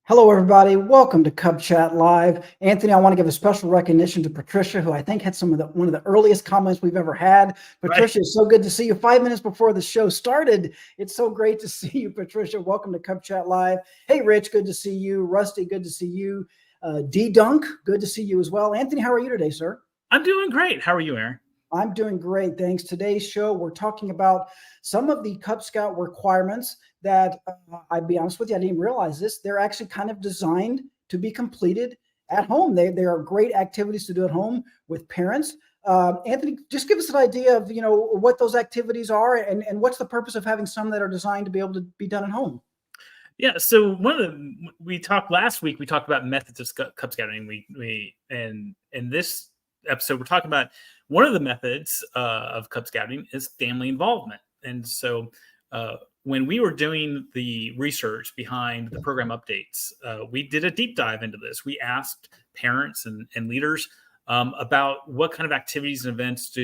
Hello, everybody. Welcome to Cub Chat Live. Anthony, I want to give a special recognition to Patricia, who I think had one of the earliest comments we've ever had. Right. Patricia, it's so good to see you 5 minutes before the show started. It's so great to see you, Patricia. Welcome to Cub Chat Live. Hey, Rich, good to see you. Rusty, good to see you. D Dunk, good to see you as well. Anthony, how are you today, sir? I'm doing great. How are you, Aaron? I'm doing great. Thanks. Today's show, we're talking about some of the Cub Scout requirements that I'd be honest with you, I didn't realize this. They're actually kind of designed to be completed at home. They are great activities to do at home with parents. Anthony, just give us an idea of what those activities are and what's the purpose of having some that are designed to be able to be done at home. Yeah. So we talked last week. We talked about methods of Cub Scouting. And in this episode, we're talking about one of the methods of Cub Scouting is family involvement. And so when we were doing the research behind the program updates, we did a deep dive into this. We asked parents and leaders about what kind of activities and events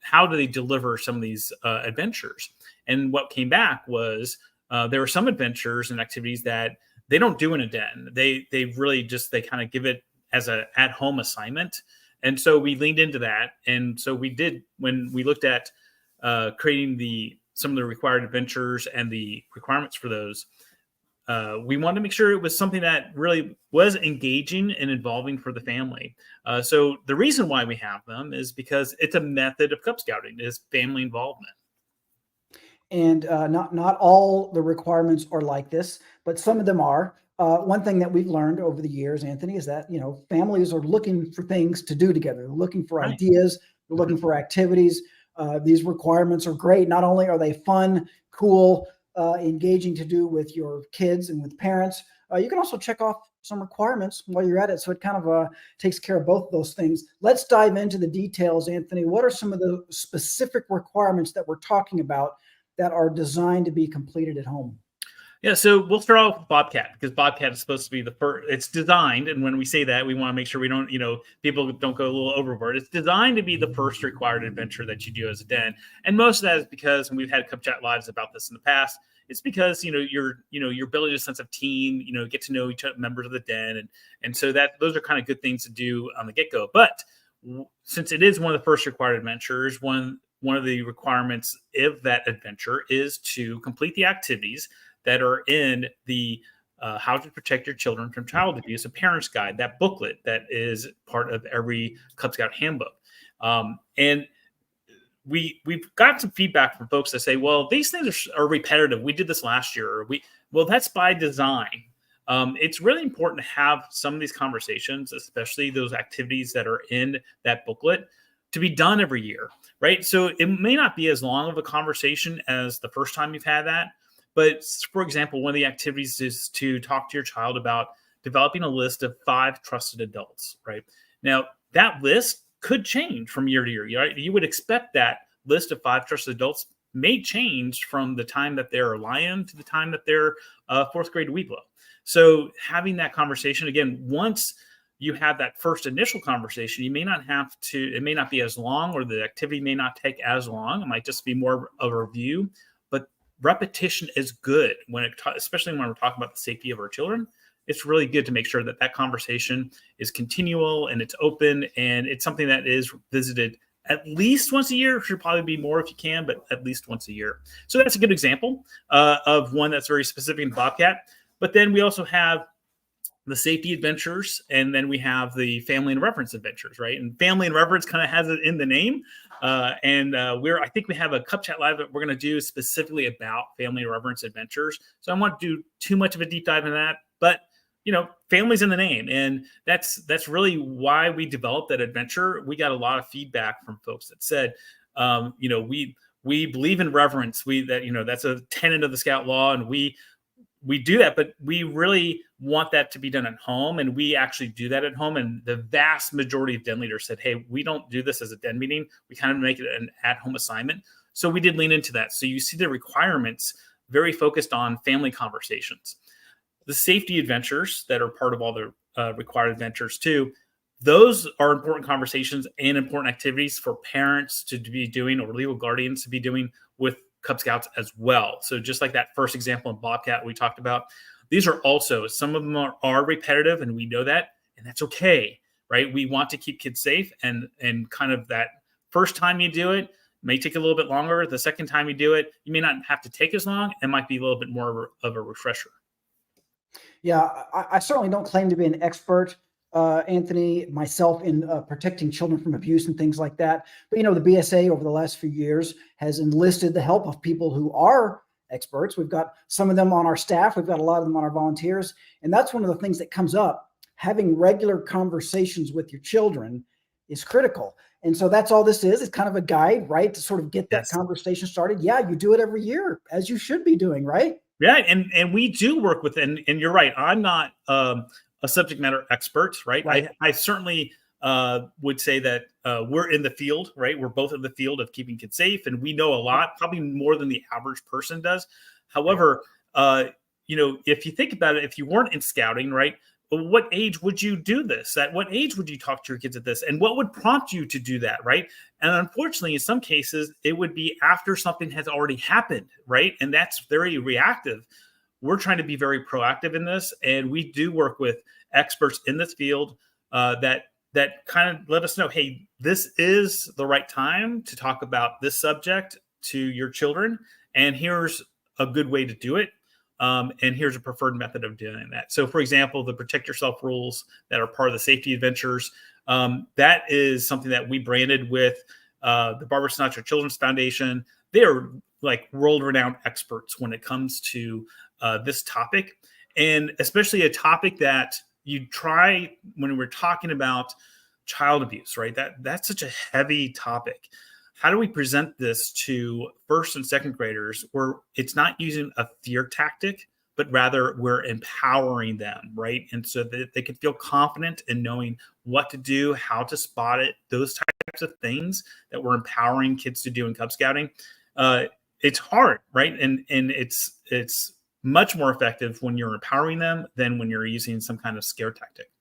how do they deliver some of these adventures? And what came back was there are some adventures and activities that they don't do in a den. They really they kind of give it as an at-home assignment. And so we leaned into that. And so we did, when we looked at creating some of the required adventures and the requirements for those, we wanted to make sure it was something that really was engaging and involving for the family. So the reason why we have them is because it's a method of Cub Scouting, is family involvement. And not all the requirements are like this, but some of them are. One thing that we've learned over the years, Anthony, is that families are looking for things to do together. They're looking for Right. ideas. They're looking for activities. These requirements are great. Not only are they fun, cool, engaging to do with your kids and with parents, you can also check off some requirements while you're at it. So it kind of takes care of both of those things. Let's dive into the details, Anthony. What are some of the specific requirements that we're talking about that are designed to be completed at home? Yeah, so we'll start off with Bobcat, because Bobcat is supposed to be the first. It's designed, and when we say that, we want to make sure we don't, people don't go a little overboard. It's designed to be the first required adventure that you do as a den, and most of that is because, and we've had Cub Chat lives about this in the past. It's because you're building a sense of team, get to know each other, members of the den, and so that those are kind of good things to do on the get go. But since it is one of the first required adventures, one of the requirements of that adventure is to complete the activities that are in the How to Protect Your Children from Child Abuse, a parent's guide, that booklet that is part of every Cub Scout handbook. And we've got some feedback from folks that say, well, these things are repetitive. We did this last year. Well, that's by design. It's really important to have some of these conversations, especially those activities that are in that booklet, to be done every year, right? So it may not be as long of a conversation as the first time you've had that. But for example, one of the activities is to talk to your child about developing a list of 5 trusted adults, right? Now, that list could change from year to year, right? You would expect that list of 5 trusted adults may change from the time that they're a lion to the time that they're a 4th grade Weeblo. So having that conversation, again, once you have that first initial conversation, it may not be as long, or the activity may not take as long. It might just be more of a review. Repetition is good especially when we're talking about the safety of our children. It's really good to make sure that conversation is continual and it's open, and it's something that is visited at least once a year. It should probably be more if you can, but at least once a year. So that's a good example of one that's very specific in Bobcat. But then we also have the safety adventures, and then we have the family and reverence adventures, right? And family and reverence kind of has it in the name. I think we have a Cub Chat live that we're going to do specifically about family and reverence adventures. So I don't want to do too much of a deep dive in that, but family's in the name, and that's really why we developed that adventure. We got a lot of feedback from folks that said, we believe in reverence. That's a tenet of the Scout law, and we do that, but we really want that to be done at home, and we actually do that at home. And the vast majority of den leaders said, hey, we don't do this as a den meeting. We kind of make it an at-home assignment. So we did lean into that. So you see the requirements very focused on family conversations. The safety adventures that are part of all the required adventures too, those are important conversations and important activities for parents to be doing, or legal guardians to be doing with Cub Scouts as well. So just like that first example in Bobcat we talked about, these are also, some of them are repetitive, and we know that, and that's okay, right? We want to keep kids safe, and kind of that first time you do it may take a little bit longer. The second time you do it, you may not have to take as long. It might be a little bit more of a refresher. Yeah, I certainly don't claim to be an expert, Anthony, myself in protecting children from abuse and things like that. But, the BSA over the last few years has enlisted the help of people who are experts. We've got some of them on our staff. We've got a lot of them on our volunteers. And that's one of the things that comes up. Having regular conversations with your children is critical. And so that's all this is. It's kind of a guide, right? To sort of get that conversation started. Yeah, you do it every year, as you should be doing, right? Yeah, and we do work with, and you're right. I'm not a subject matter expert, right? I certainly would say that we're in the field, right? We're both in the field of keeping kids safe, and we know a lot, probably more than the average person does. However, if you think about it, if you weren't in scouting, right? What age would you do this? At what age would you talk to your kids at this? And what would prompt you to do that, right? And unfortunately, in some cases, it would be after something has already happened, right? And that's very reactive. We're trying to be very proactive in this, and we do work with experts in this field that kind of let us know, hey, this is the right time to talk about this subject to your children, and here's a good way to do it. And here's a preferred method of doing that. So, for example, the protect yourself rules that are part of the safety adventures, that is something that we branded with the Barbara Sinatra Children's Foundation. They are like world-renowned experts when it comes to this topic, and especially a topic that you try when we're talking about child abuse, right? That's such a heavy topic. How do we present this to first and second graders where it's not using a fear tactic, but rather we're empowering them, right? And so that they can feel confident in knowing what to do, how to spot it, those types of things that we're empowering kids to do in Cub Scouting. It's hard, right? And it's much more effective when you're empowering them than when you're using some kind of scare tactic.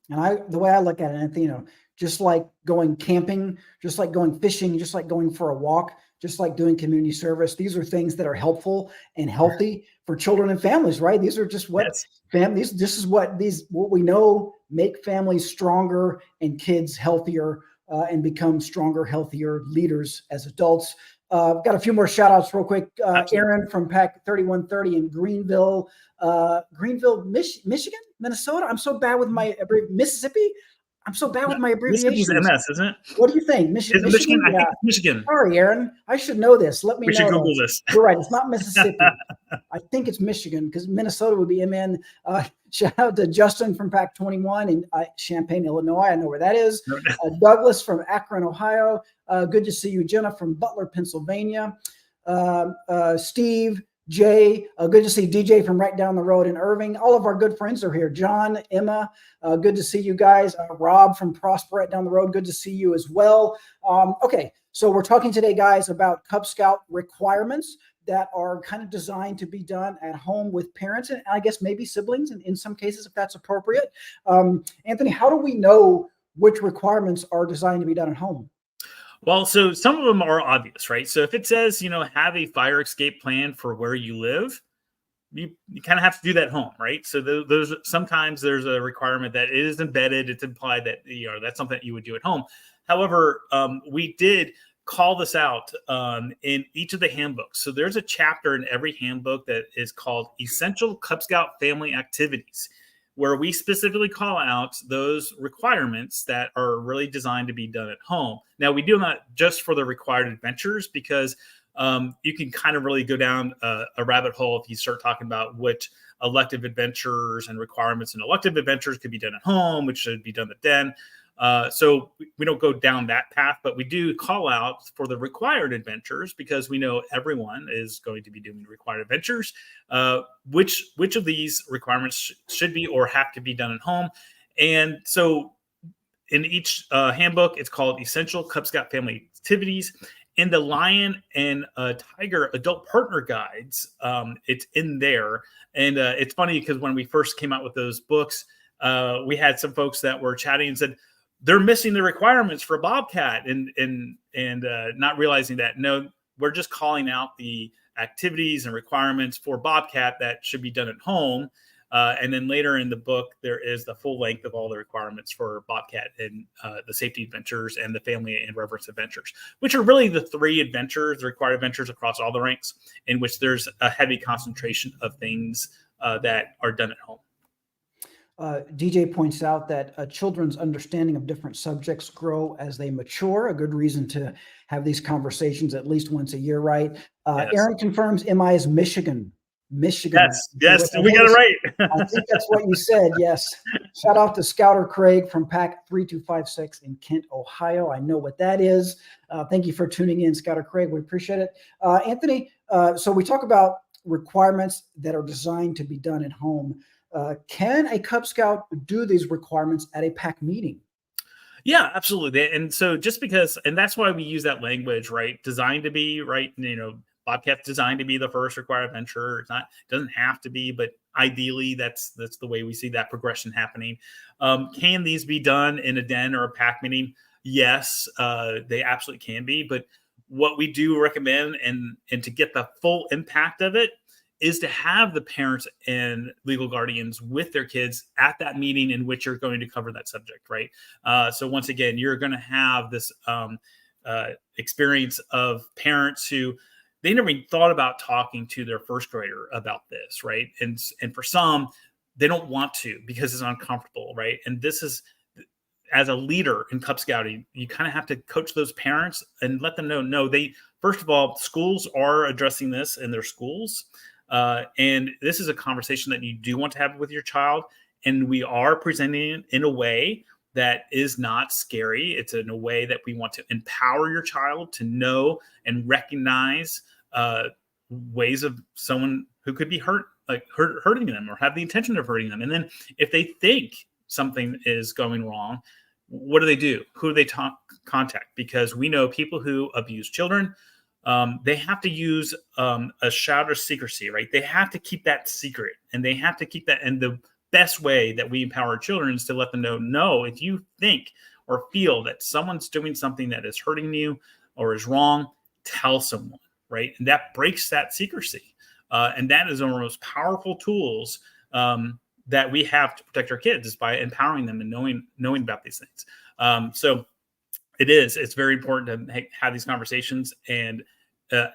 And the way I look at it, Anthony, just like going camping, just like going fishing, just like going for a walk, just like doing community service, these are things that are helpful and healthy for children and families, right? These are just what families, this is what we know make families stronger and kids healthier and become stronger, healthier leaders as adults. I've got a few more shout outs real quick. Aaron from Pack 3130 in Greenville, Michigan, Minnesota. I'm so bad with my Mississippi. I'm so bad with my abbreviations. Mississippi's MS, isn't it? What do you think? Michigan? I think it's Michigan. Sorry, Aaron. I should know this. Let me know. We should Google this. You're right. It's not Mississippi. I think it's Michigan because Minnesota would be MN. Shout out to Justin from Pack 21 in Champaign, Illinois. I know where that is. Douglas from Akron, Ohio. Good to see you. Jenna from Butler, Pennsylvania. Steve, Jay, good to see DJ from right down the road in Irving. All of our good friends are here. John, Emma, good to see you guys. Rob from Prosper right down the road, good to see you as well. Okay, so we're talking today, guys, about Cub Scout requirements that are kind of designed to be done at home with parents and I guess maybe siblings in some cases if that's appropriate. Anthony, how do we know which requirements are designed to be done at home? Well, so some of them are obvious, right? So if it says, have a fire escape plan for where you live, you kind of have to do that at home, right? So those sometimes there's a requirement that it is embedded. It's implied that, that's something that you would do at home. However, we did call this out in each of the handbooks. So there's a chapter in every handbook that is called Essential Cub Scout Family Activities, where we specifically call out those requirements that are really designed to be done at home. Now, we do not just for the required adventures because you can kind of really go down a rabbit hole if you start talking about what elective adventures and requirements and elective adventures could be done at home, which should be done at den. So we don't go down that path, but we do call out for the required adventures because we know everyone is going to be doing required adventures. Which of these requirements should be or have to be done at home. And so in each handbook, it's called Essential Cub Scout Family Activities. In the Lion and Tiger Adult Partner Guides, it's in there. And it's funny because when we first came out with those books, we had some folks that were chatting and said, they're missing the requirements for Bobcat and not realizing that. No, we're just calling out the activities and requirements for Bobcat that should be done at home. And then later in the book, there is the full length of all the requirements for Bobcat and the safety adventures and the family and reverence adventures, which are really the three adventures, the required adventures across all the ranks, in which there's a heavy concentration of things that are done at home. DJ points out that children's understanding of different subjects grow as they mature. A good reason to have these conversations at least once a year, right? Yes. Aaron confirms MI is Michigan. Michigan. Yes, we got it right. I think that's what you said. Yes. Shout out to Scouter Craig from Pack 3256 in Kent, Ohio. I know what that is. Thank you for tuning in, Scouter Craig. We appreciate it. Anthony, so we talk about requirements that are designed to be done at home. Can a Cub Scout do these requirements at a pack meeting? Yeah, absolutely. And so just because, and that's why we use that language, right? Designed to be, right? Bobcat's designed to be the first required adventure. It doesn't have to be, but ideally that's the way we see that progression happening. Can these be done in a den or a pack meeting? Yes, they absolutely can be. But what we do recommend and to get the full impact of it is to have the parents and legal guardians with their kids at that meeting in which you're going to cover that subject, right? So once again, you're going to have this experience of parents who they never even thought about talking to their first grader about this, right? And for some, they don't want to because it's uncomfortable, right? And this is, as a leader in Cub Scouting, you kind of have to coach those parents and let them know, no, first of all, schools are addressing this in their schools. And this is a conversation that you do want to have with your child. And we are presenting it in a way that is not scary. It's in a way that we want to empower your child to know and recognize ways of someone who could be hurting them or have the intention of hurting them. And then if they think something is going wrong, what do? Who do they contact? Because we know people who abuse children, they have to use a shout of secrecy, right? They have to keep that secret, and they have to keep that. And the best way that we empower children is to let them know, no, if you think or feel that someone's doing something that is hurting you or is wrong, tell someone, right? And that breaks that secrecy. And that is one of the most powerful tools that we have to protect our kids, is by empowering them and knowing about these things. So it's very important to have these conversations, and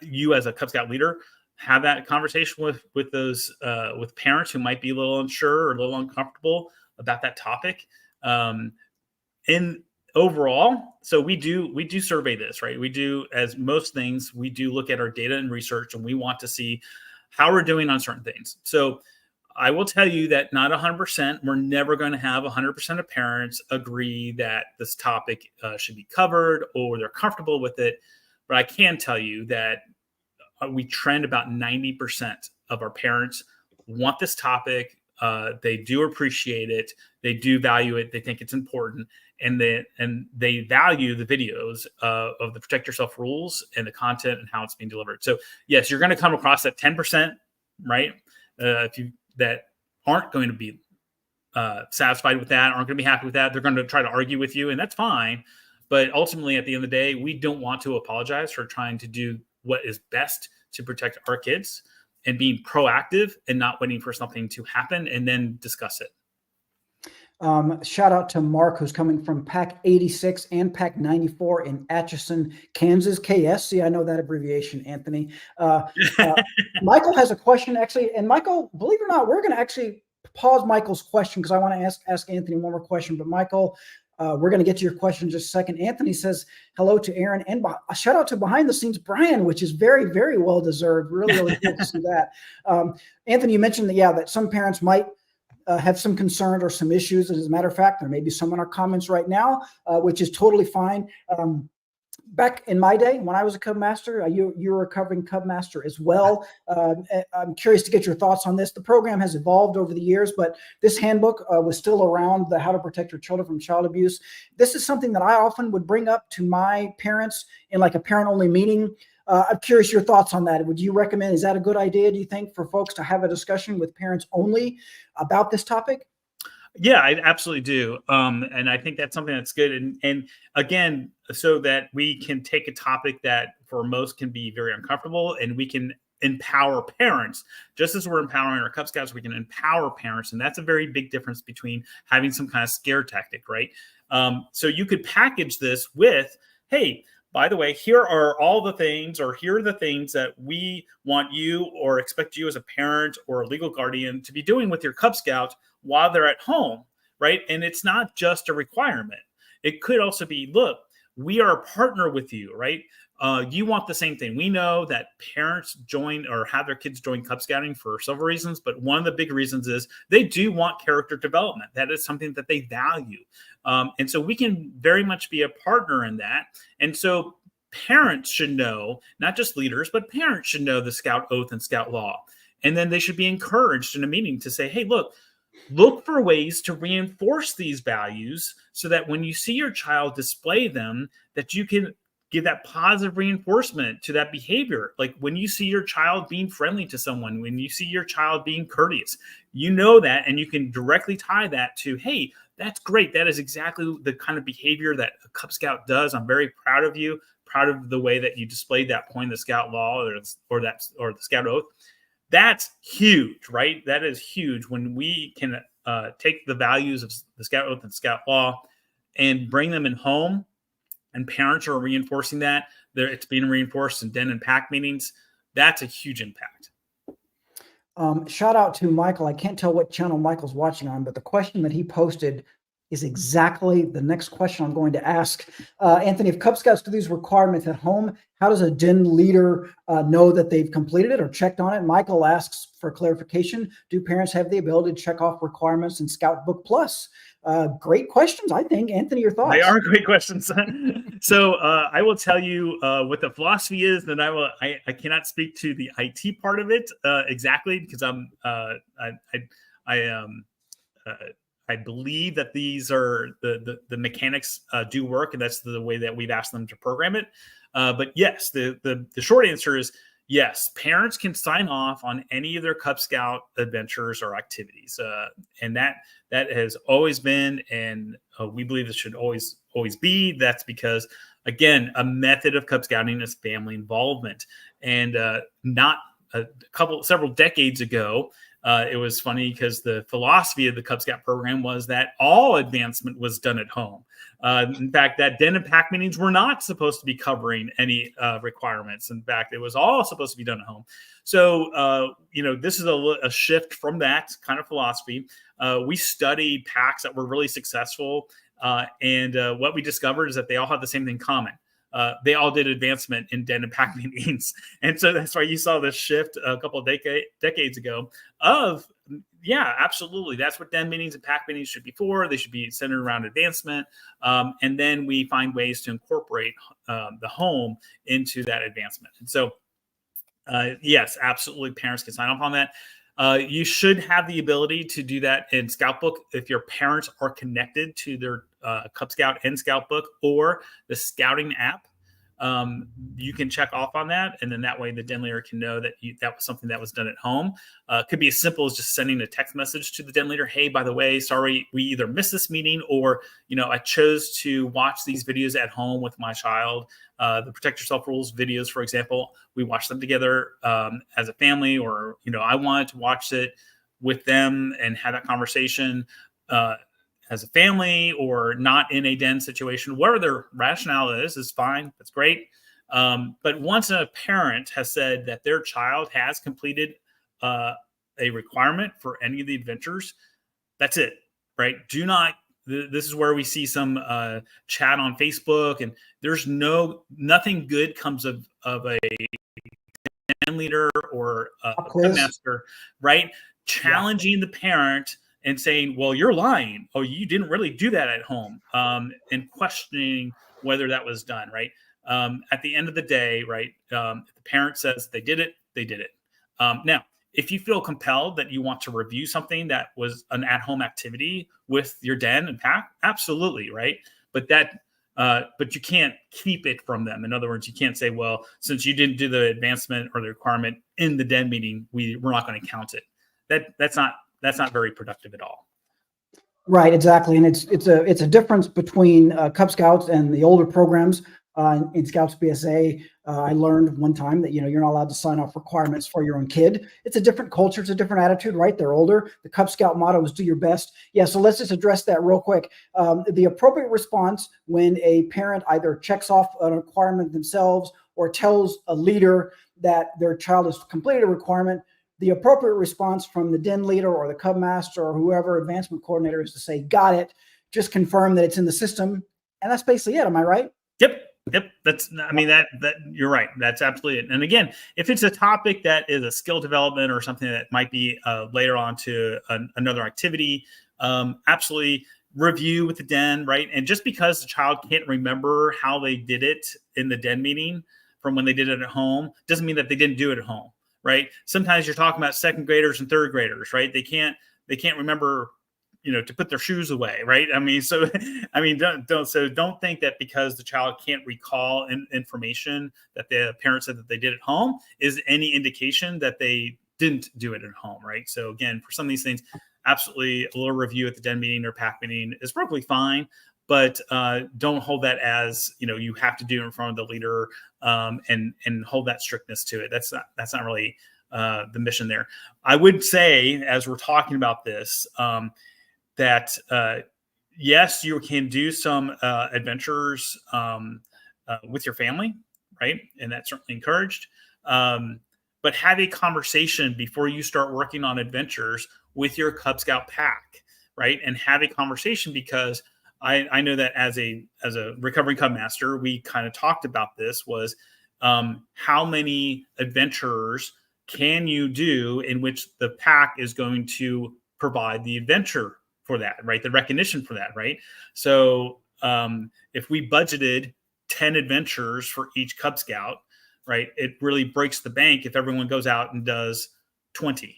you as a Cub Scout leader have that conversation with those with parents who might be a little unsure or a little uncomfortable about that topic. And overall, so we do survey this, right? We do, as most things, we do look at our data and research, and we want to see how we're doing on certain things. So I will tell you that not 100%, we're never going to have 100% of parents agree that this topic should be covered or they're comfortable with it. But I can tell you that we trend about 90% of our parents want this topic. They do appreciate it. They do value it. They think it's important. And they value the videos of the Protect Yourself rules and the content and how it's being delivered. So yes, you're going to come across that 10%, right? That aren't going to be satisfied with that, aren't going to be happy with that. They're going to try to argue with you, and that's fine. But ultimately, at the end of the day, we don't want to apologize for trying to do what is best to protect our kids and being proactive and not waiting for something to happen and then discuss it. Shout out to Mark, who's coming from Pack 86 and Pack 94 in Atchison, Kansas. KSC, I know that abbreviation, Anthony. Michael has a question, actually. And Michael, believe it or not, we're going to actually pause Michael's question because I want to ask Anthony one more question. But Michael, we're going to get to your question in just a second. Anthony says hello to Aaron, and a shout out to behind the scenes Brian, which is very, very well deserved. Really, really cool to see that. Anthony, you mentioned that some parents might have some concern or some issues. As a matter of fact, there may be some in our comments right now, which is totally fine. Back in my day, when I was a Cub Master, you were a recovering Cub Master as well. I'm curious to get your thoughts on this. The program has evolved over the years, but this handbook was still around, the How to Protect Your Children from Child Abuse. This is something that I often would bring up to my parents in like a parent-only meeting. I'm curious your thoughts on that. Would you recommend, is that a good idea, do you think, for folks to have a discussion with parents only about this topic? Yeah, I absolutely do. And I think that's something that's good. And again, so that we can take a topic that for most can be very uncomfortable, and we can empower parents. Just as we're empowering our Cub Scouts, we can empower parents. And that's a very big difference between having some kind of scare tactic, right? So you could package this with, hey, by the way, here are all the things, or here are the things that we want you or expect you as a parent or a legal guardian to be doing with your Cub Scout while they're at home, right? And it's not just a requirement. It could also be, look, we are a partner with you, right? You want the same thing. We know that parents join or have their kids join Cub Scouting for several reasons, but one of the big reasons is they do want character development. That is something that they value. And so we can very much be a partner in that. And so parents should know, not just leaders, but parents should know the Scout Oath and Scout Law. And then they should be encouraged in a meeting to say, hey, look for ways to reinforce these values so that when you see your child display them, that you can give that positive reinforcement to that behavior. Like when you see your child being friendly to someone, when you see your child being courteous, you know that, and you can directly tie that to, hey, that's great. That is exactly the kind of behavior that a Cub Scout does. I'm very proud of you, proud of the way that you displayed that point in the Scout Law or the Scout Oath. That's huge, right? That is huge when we can take the values of the Scout Oath and Scout Law and bring them in home, and parents are reinforcing that. It's being reinforced in den and pack meetings. That's a huge impact. Shout out to Michael. I can't tell what channel Michael's watching on, but the question that he posted is exactly the next question I'm going to ask. Anthony, if Cub Scouts do these requirements at home, how does a den leader know that they've completed it or checked on it? Michael asks for clarification. Do parents have the ability to check off requirements in Scout Book Plus? Great questions, I think. Anthony, your thoughts? They are great questions. So I will tell you what the philosophy is. Then I cannot speak to the IT part of it exactly, because I believe that these are the mechanics do work, and that's the way that we've asked them to program it. But yes, the short answer is yes. Parents can sign off on any of their Cub Scout adventures or activities, and that has always been, and we believe it should always be. That's because, again, a method of Cub Scouting is family involvement, and not several decades ago. It was funny because the philosophy of the Cub Scout program was that all advancement was done at home. In fact, that den and pack meetings were not supposed to be covering any requirements. In fact, it was all supposed to be done at home. So, this is a shift from that kind of philosophy. We studied packs that were really successful. And what we discovered is that they all have the same thing in common. They all did advancement in den and pack meetings. And so that's why you saw this shift a couple of decades ago of, yeah, absolutely. That's what den meetings and pack meetings should be for. They should be centered around advancement. And then we find ways to incorporate the home into that advancement. And so, yes, absolutely. Parents can sign off on that. You should have the ability to do that in Scout Book if your parents are connected to their Cub Scout and Scout Book or the Scouting app. You can check off on that, and then that way the den leader can know that that was something that was done at home. It could be as simple as just sending a text message to the den leader. Hey, by the way, sorry, we either missed this meeting, or I chose to watch these videos at home with my child. The Protect Yourself Rules videos, for example, we watched them together as a family, or I wanted to watch it with them and have that conversation as a family, or not in a den situation. Whatever their rationale is fine. That's great. But once a parent has said that their child has completed a requirement for any of the adventures, that's it, right? This is where we see some chat on Facebook, and there's nothing good comes of a den leader or a master, right? Challenging the parent and saying, well, you're lying. Oh, you didn't really do that at home. And questioning whether that was done, right? At the end of the day, right, if the parent says they did it, they did it. Now, if you feel compelled that you want to review something that was an at-home activity with your den and pack, absolutely, right? But you can't keep it from them. In other words, you can't say, well, since you didn't do the advancement or the requirement in the den meeting, we're not going to count it. That's not very productive at all. Right, exactly. And it's a difference between Cub Scouts and the older programs in Scouts BSA, I learned one time that, you're not allowed to sign off requirements for your own kid. It's a different culture. It's a different attitude, right? They're older. The Cub Scout motto is do your best. Yeah. So let's just address that real quick. The appropriate response when a parent either checks off a requirement themselves or tells a leader that their child has completed a requirement, the appropriate response from the den leader or the Cub master or whoever advancement coordinator is to say, got it, just confirm that it's in the system. And that's basically it. Am I right? Yep. That you're right. That's absolutely it. And again, if it's a topic that is a skill development or something that might be later on to another activity, absolutely review with the den, right? And just because the child can't remember how they did it in the den meeting from when they did it at home, doesn't mean that they didn't do it at home, right? Sometimes you're talking about second graders and third graders, right? They can't remember, to put their shoes away, right? Don't think that because the child can't recall information that the parent said that they did at home is any indication that they didn't do it at home, right? So again, for some of these things, absolutely a little review at the den meeting or pack meeting is perfectly fine, but don't hold that as, you have to do it in front of the leader and hold that strictness to it. That's not really the mission there. I would say, as we're talking about this, that yes, you can do some adventures with your family, right? And that's certainly encouraged. But have a conversation before you start working on adventures with your Cub Scout pack, right? And have a conversation, because I know that as a recovering Cub master, we kind of talked about this, was how many adventures can you do in which the pack is going to provide the adventure for that, right? The recognition for that, right? So if we budgeted 10 adventures for each Cub Scout, right, it really breaks the bank if everyone goes out and does 20,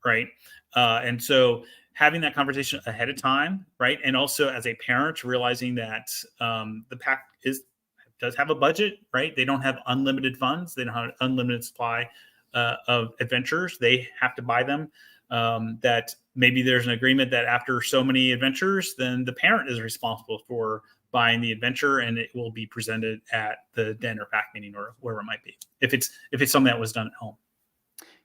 right? And so having that conversation ahead of time, right? And also as a parent, realizing that the pack does have a budget, right? They don't have unlimited funds. They don't have unlimited supply of adventures. They have to buy them. That maybe there's an agreement that after so many adventures, then the parent is responsible for buying the adventure, and it will be presented at the den or pack meeting or wherever it might be, if it's something that was done at home.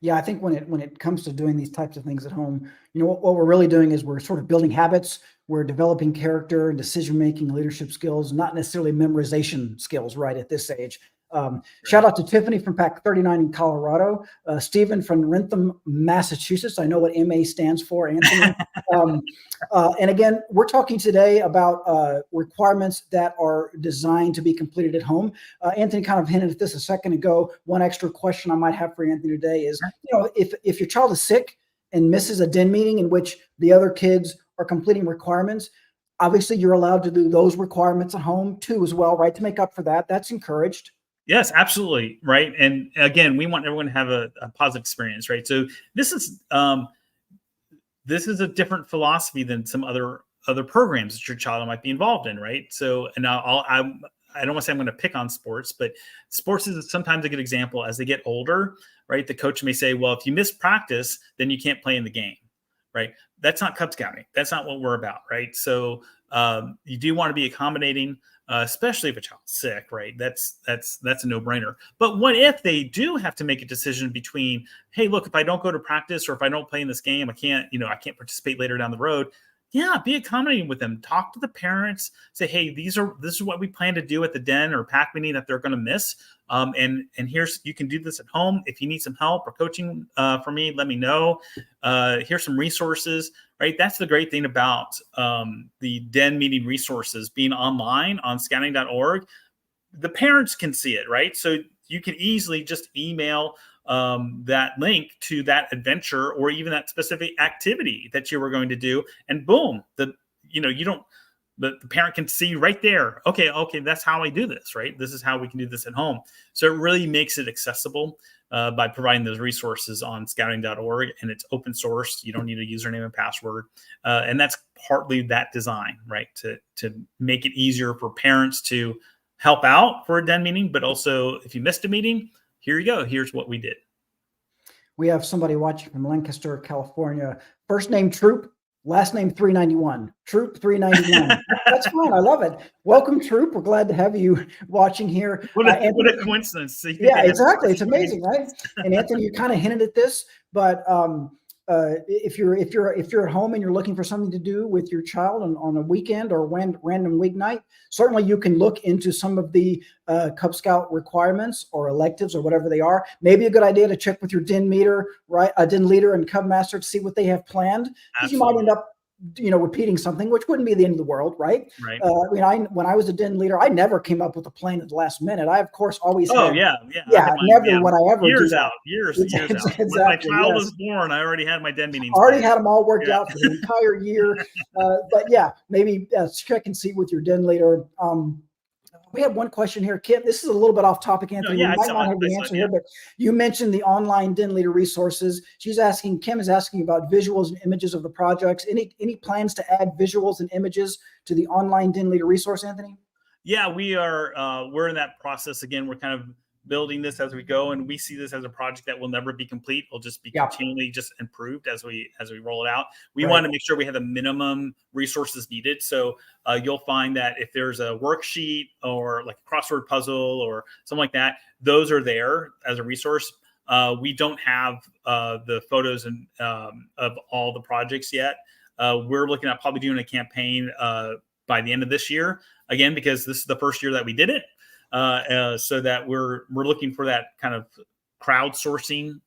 Yeah, I think when it comes to doing these types of things at home, what we're really doing is we're sort of building habits. We're developing character and decision-making, leadership skills, not necessarily memorization skills, right, at this age. Shout out to Tiffany from Pack 39 in Colorado, Stephen from Rentham, Massachusetts. I know what MA stands for, Anthony. And again, we're talking today about requirements that are designed to be completed at home. Anthony kind of hinted at this a second ago. One extra question I might have for Anthony today is, if your child is sick and misses a den meeting in which the other kids are completing requirements, obviously you're allowed to do those requirements at home too as well, right? To make up for that. That's encouraged. Yes, absolutely. Right. And again, we want everyone to have a positive experience, right? So this is a different philosophy than some other programs that your child might be involved in, right? So, and I don't want to say I'm going to pick on sports, but sports is sometimes a good example. As they get older, right, the coach may say, well, if you miss practice, then you can't play in the game, right? That's not Cub Scouting. That's not what we're about, right? So you do want to be accommodating, especially if a child's sick, right? That's a no-brainer. But what if they do have to make a decision between, hey, look, if I don't go to practice or if I don't play in this game, I can't participate later down the road. Yeah, be accommodating with them. Talk to the parents. Say, hey, this is what we plan to do at the den or pack meeting that they're going to miss. And you can do this at home. If you need some help or coaching from me, let me know. Here's some resources, right? That's the great thing about the den meeting resources being online on scouting.org. The parents can see it, right? So you can easily just email that link to that adventure or even that specific activity that you were going to do, and boom, the parent can see right there, okay, that's how I do this, right? This is how we can do this at home. So it really makes it accessible by providing those resources on scouting.org, and it's open source. You don't need a username and password. And that's partly that design, right? To make it easier for parents to help out for a den meeting, but also if you missed a meeting, here you go. Here's what we did. We have somebody watching from Lancaster, California. First name Troop. Last name 391, Troop 391. That's fine. I love it. Welcome, Troop. We're glad to have you watching here. What a coincidence. So Yeah, exactly. It's amazing, right? And Anthony, you kind of hinted at this, but if you're at home and you're looking for something to do with your child on a weekend or random weeknight, certainly you can look into some of the Cub Scout requirements or electives or whatever they are. Maybe a good idea to check with your den leader, right? A den leader and Cub master to see what they have planned, because you might end up repeating something, which wouldn't be the end of the world, right? Right. When I was a den leader, I never came up with a plan at the last minute. I, of course, always never would I ever years do that. Years out. Exactly, when my child was born, I already had my den meetings. Already had them all worked out for the entire year. But yeah, maybe check and see with your den leader. We have one question here, Kim. This is a little bit off topic, Anthony. We might not have the answer here, but you mentioned the online den leader resources. Kim is asking about visuals and images of the projects. Any plans to add visuals and images to the online den leader resource, Anthony? Yeah, we are. We're in that process again. We're kind of building this as we go, and we see this as a project that will never be complete. It'll just be continually just improved as we roll it out. We want to make sure we have the minimum resources needed. So you'll find that if there's a worksheet or like a crossword puzzle or something like that, those are there as a resource. We don't have the photos and of all the projects yet. We're looking at probably doing a campaign by the end of this year, again, because this is the first year that we did it. So that we're looking for that kind of crowdsourcing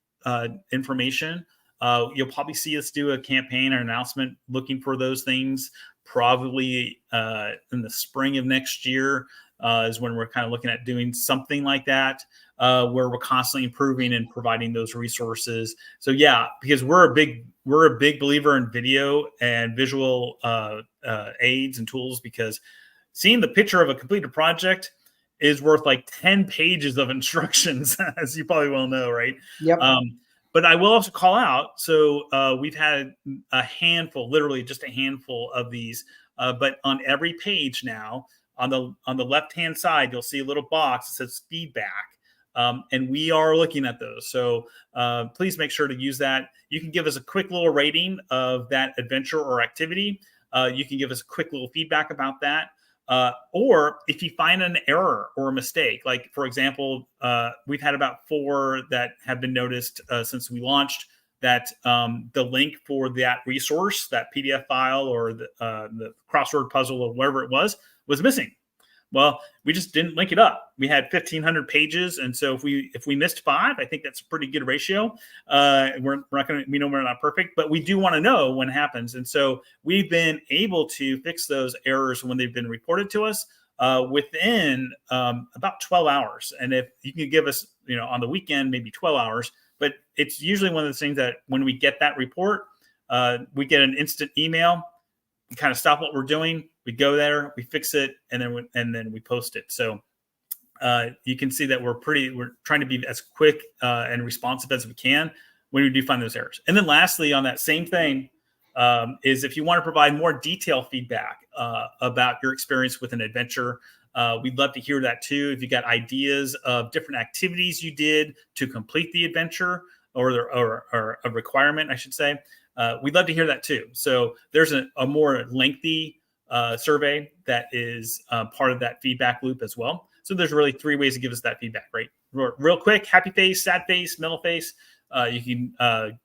information. You'll probably see us do a campaign or announcement looking for those things probably in the spring of next year is when we're kind of looking at doing something like that, where we're constantly improving and providing those resources. So yeah, because we're a big believer in video and visual aids and tools, because seeing the picture of a completed project is worth like 10 pages of instructions, as you probably well know, right? Yep. But I will also call out, so we've had a handful, literally just a handful of these, but on every page now, on the left-hand side, you'll see a little box that says feedback, and we are looking at those. So please make sure to use that. You can give us a quick little rating of that adventure or activity. You can give us a quick little feedback about that. Or if you find an error or a mistake, like for example, we've had about 4 that have been noticed since we launched, that the link for that resource, that PDF file or the crossword puzzle or whatever it was missing. Well, we just didn't link it up. We had 1,500 pages, and so if we missed 5, I think that's a pretty good ratio. We're not going to, we know we're not perfect, but we do want to know when it happens, and so we've been able to fix those errors when they've been reported to us within about 12 hours. And if you can give us, on the weekend, maybe 12 hours, but it's usually one of the things that when we get that report, we get an instant email. We kind of stop what we're doing. We go there, we fix it, and then we post it. So you can see that we're trying to be as quick and responsive as we can when we do find those errors. And then lastly, on that same thing, is if you want to provide more detailed feedback about your experience with an adventure, we'd love to hear that too. If you got ideas of different activities you did to complete the adventure or a requirement, I should say, we'd love to hear that too. So there's a more lengthy survey that is part of that feedback loop as well. So there's really 3 ways to give us that feedback, right? Real quick, happy face, sad face, middle face. You can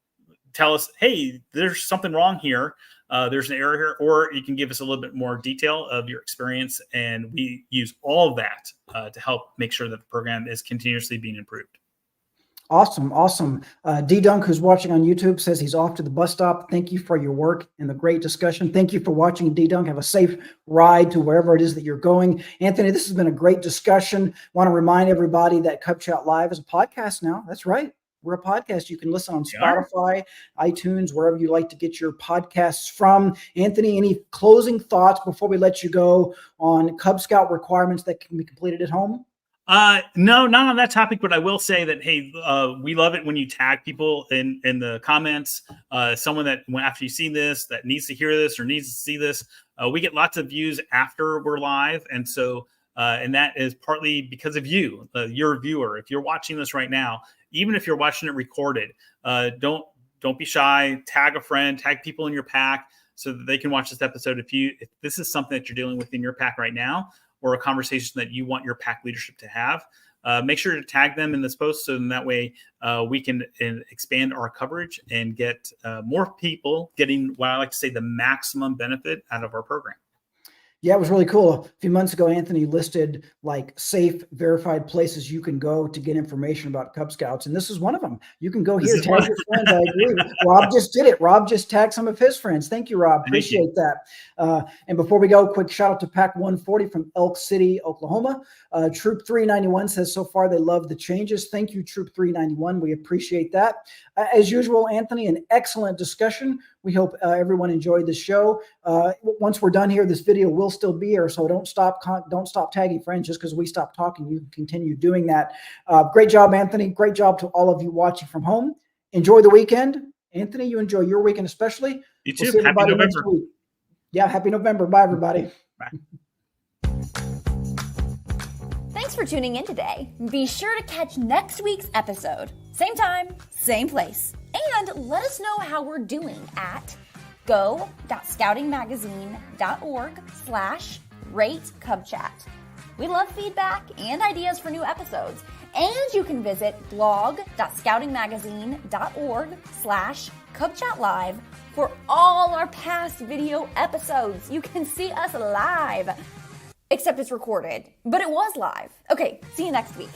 tell us, hey, there's something wrong here. There's an error here, or you can give us a little bit more detail of your experience. And we use all of that to help make sure that the program is continuously being improved. Awesome. D-Dunk, who's watching on YouTube, says he's off to the bus stop. Thank you for your work and the great discussion. Thank you for watching, D-Dunk. Have a safe ride to wherever it is that you're going. Anthony, this has been a great discussion. Want to remind everybody that Cub Scout Live is a podcast now. That's right. We're a podcast. You can listen on Spotify, iTunes, wherever you like to get your podcasts from. Anthony, any closing thoughts before we let you go on Cub Scout requirements that can be completed at home? No, not on that topic, but I will say that, hey, we love it when you tag people in the comments, someone that after you see this, that needs to hear this or needs to see this. We get lots of views after we're live. And so, and that is partly because of you, your viewer. If you're watching this right now, even if you're watching it recorded, don't be shy, tag a friend, tag people in your pack. so that they can watch this episode. If this is something that you're dealing with in your pack right now, or a conversation that you want your pack leadership to have, make sure to tag them in this post, so in that way we can expand our coverage and get more people getting what I like to say the maximum benefit out of our program. Yeah, it was really cool. A few months ago, Anthony listed like safe, verified places you can go to get information about Cub Scouts. And this is one of them. You can go here, tag your friends. I agree. Rob just did it. Rob just tagged some of his friends. Thank you, Rob. Appreciate that. And before we go, quick shout out to Pack 140 from Elk City, Oklahoma. Troop 391 says so far they love the changes. Thank you, Troop 391. We appreciate that. As usual, Anthony, an excellent discussion. We hope everyone enjoyed the show. Once we're done here, this video will still be here, so don't stop tagging friends just because we stopped talking. You can continue doing that. Great job, Anthony. Great job to all of you watching from home. Enjoy the weekend. Anthony, you enjoy your weekend especially. You too. We'll happy November. Yeah, happy November. Bye, everybody. Bye. Thanks for tuning in today. Be sure to catch next week's episode. Same time, same place. And let us know how we're doing at go.scoutingmagazine.org/rate-cubchat. We love feedback and ideas for new episodes. And you can visit blog.scoutingmagazine.org/cubchatlive for all our past video episodes. You can see us live. Except it's recorded, but it was live. Okay, see you next week.